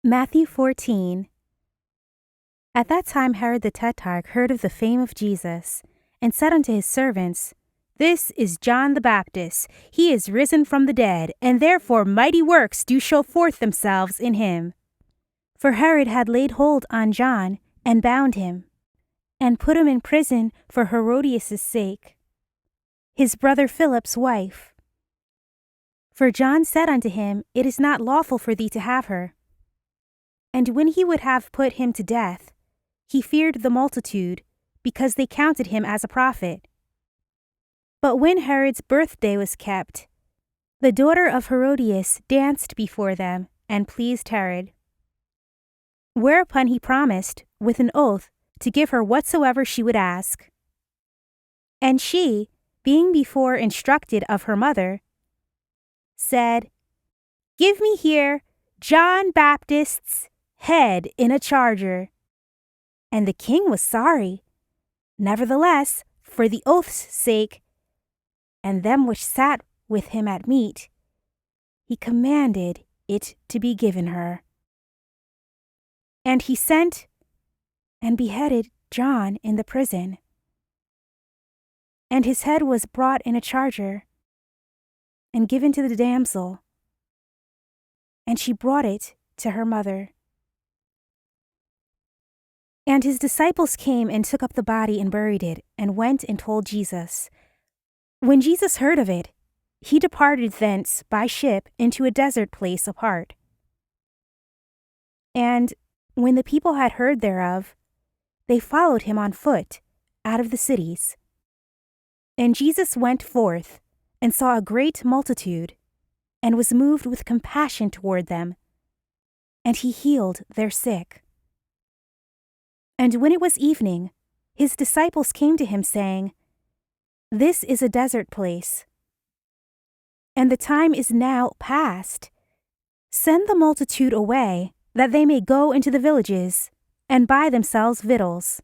Matthew 14. At that time Herod the tetrarch heard of the fame of Jesus, and said unto his servants, This is John the Baptist. He is risen from the dead, and therefore mighty works do show forth themselves in him. For Herod had laid hold on John, and bound him, and put him in prison for Herodias' sake, his brother Philip's wife. For John said unto him, It is not lawful for thee to have her. And when he would have put him to death, he feared the multitude, because they counted him as a prophet. But when Herod's birthday was kept, the daughter of Herodias danced before them, and pleased Herod. Whereupon he promised, with an oath, to give her whatsoever she would ask. And she, being before instructed of her mother, said, Give me here John Baptist's head in a charger. And the king was sorry. Nevertheless, for the oath's sake, and them which sat with him at meat, he commanded it to be given her. And he sent and beheaded John in the prison. And his head was brought in a charger, and given to the damsel, and she brought it to her mother. And his disciples came and took up the body and buried it, and went and told Jesus. When Jesus heard of it, he departed thence by ship into a desert place apart. And when the people had heard thereof, they followed him on foot out of the cities. And Jesus went forth, and saw a great multitude, and was moved with compassion toward them, and he healed their sick. And when it was evening, his disciples came to him, saying, This is a desert place, and the time is now past. Send the multitude away, that they may go into the villages, and buy themselves victuals.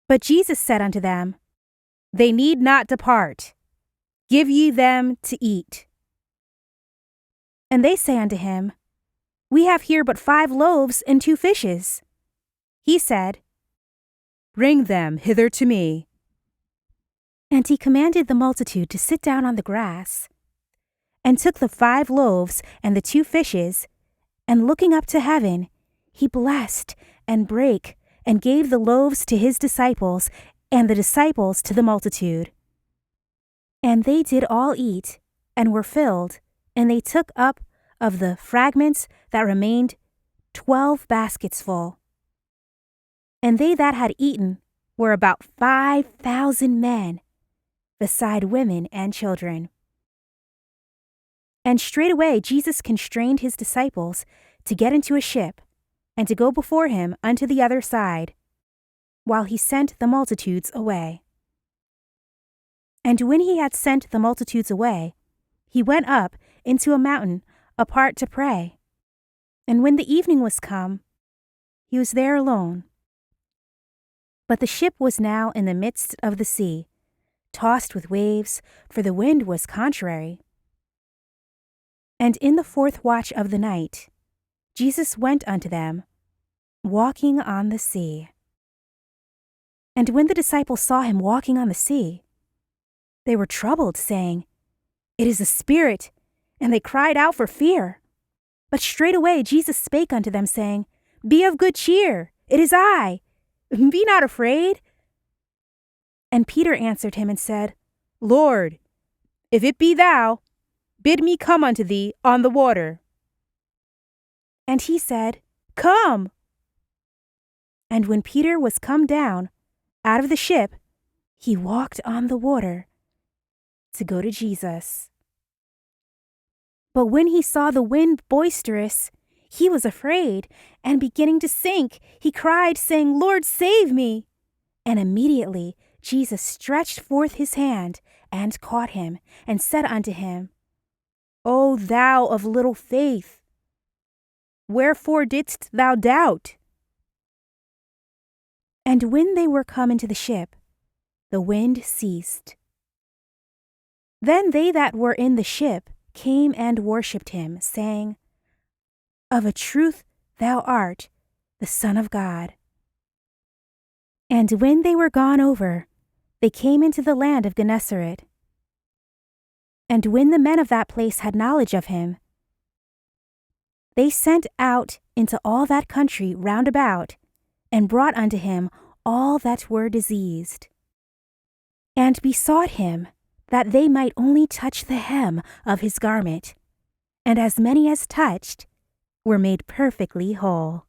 But Jesus said unto them, They need not depart. Give ye them to eat. And they say unto him, We have here but 5 loaves and 2 fishes. He said, Bring them hither to me. And he commanded the multitude to sit down on the grass, and took the 5 loaves and the 2 fishes, and looking up to heaven, he blessed and brake, and gave the loaves to his disciples, and the disciples to the multitude. And they did all eat, and were filled, and they took up of the fragments that remained 12 baskets full. And they that had eaten were about 5,000 men, beside women and children. And straightway Jesus constrained his disciples to get into a ship, and to go before him unto the other side, while he sent the multitudes away. And when he had sent the multitudes away, he went up into a mountain apart to pray. And when the evening was come, he was there alone. But the ship was now in the midst of the sea, tossed with waves, for the wind was contrary. And in the 4th watch of the night, Jesus went unto them, walking on the sea. And when the disciples saw him walking on the sea, they were troubled, saying, It is a spirit, and they cried out for fear. But straightway Jesus spake unto them, saying, Be of good cheer, it is I, be not afraid. And Peter answered him and said, Lord, if it be thou, bid me come unto thee on the water. And he said, Come. And when Peter was come down out of the ship, he walked on the water to go to Jesus. But when he saw the wind boisterous, he was afraid, and beginning to sink, he cried, saying, Lord, save me. And immediately Jesus stretched forth his hand, and caught him, and said unto him, O thou of little faith, wherefore didst thou doubt? And when they were come into the ship, the wind ceased. Then they that were in the ship came and worshipped him, saying, Of a truth thou art the Son of God. And when they were gone over, they came into the land of Gennesaret. And when the men of that place had knowledge of him, they sent out into all that country round about, and brought unto him all that were diseased, and besought him that they might only touch the hem of his garment, and as many as touched were made perfectly whole.